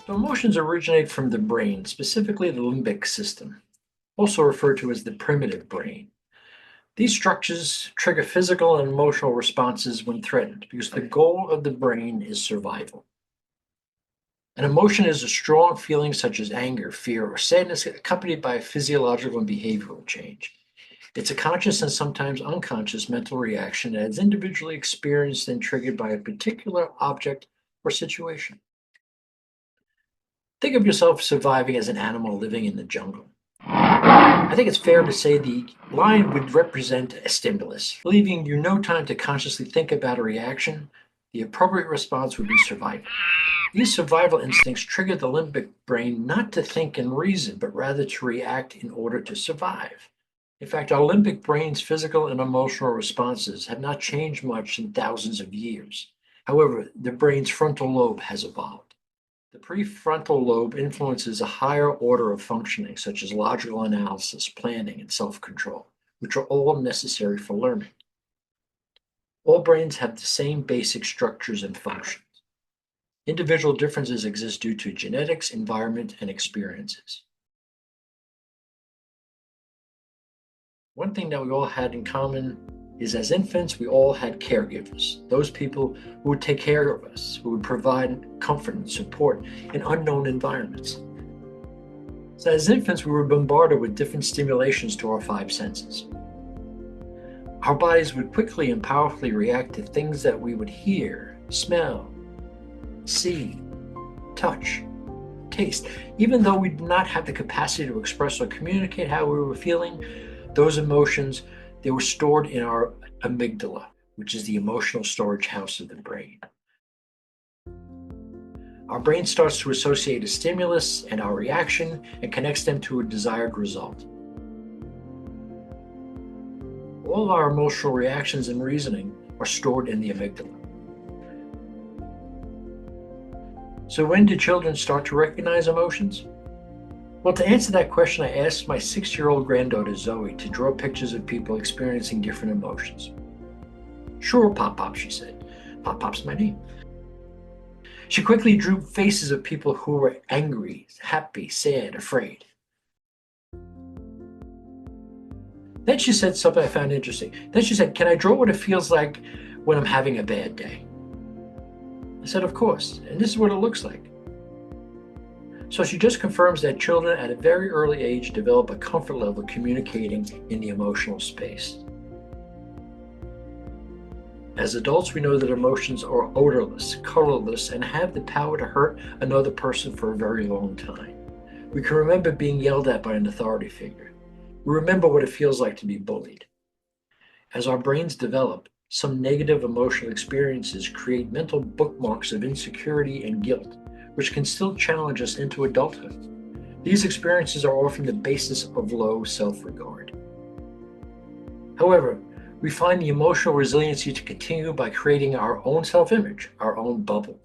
So emotions originate from the brain, specifically the limbic system, also referred to as the primitive brain. These structures trigger physical and emotional responses when threatened because the goal of the brain is survival. An emotion is a strong feeling such as anger, fear, or sadness accompanied by a physiological and behavioral change. It's a conscious and sometimes unconscious mental reaction that is individually experienced and triggered by a particular object or situation. Think of yourself surviving as an animal living in the jungle. I think it's fair to say the lion would represent a stimulus, leaving you no time to consciously think about a reaction. The appropriate response would be survival. These survival instincts trigger the limbic brain not to think and reason, but rather to react in order to survive. In fact, our limbic brain's physical and emotional responses have not changed much in thousands of years. However, the brain's frontal lobe has evolved. The prefrontal lobe influences a higher order of functioning, such as logical analysis, planning, and self control, which are all necessary for learning. All brains have the same basic structures and functions. Individual differences exist due to genetics, environment, and experiences. One thing that we all had in common is as infants, we all had caregivers, those people who would take care of us, who would provide comfort and support in unknown environments. So as infants, we were bombarded with different stimulations to our five senses. Our bodies would quickly and powerfully react to things that we would hear, smell, see, touch, taste. Even though we did not have the capacity to express or communicate how we were feeling, those emotions, they were stored in our amygdala, which is the emotional storage house of the brain. Our brain starts to associate a stimulus and our reaction and connects them to a desired result. All of our emotional reactions and reasoning are stored in the amygdala. So when do children start to recognize emotions? Well, to answer that question, I asked my 6-year-old granddaughter Zoe to draw pictures of people experiencing different emotions. Sure, Pop Pop, she said. Pop Pop's my name. She quickly drew faces of people who were angry, happy, sad, afraid. Then she said something I found interesting. Then she said, "Can I draw what it feels like when I'm having a bad day?" I said, "Of course, and this is what it looks like." So she just confirms that children at a very early age develop a comfort level communicating in the emotional space. As adults, we know that emotions are odorless, colorless, and have the power to hurt another person for a very long time. We can remember being yelled at by an authority figure. We remember what it feels like to be bullied. As our brains develop, some negative emotional experiences create mental bookmarks of insecurity and guilt, which can still challenge us into adulthood. These experiences are often the basis of low self-regard. However, we find the emotional resiliency to continue by creating our own self-image, our own bubble.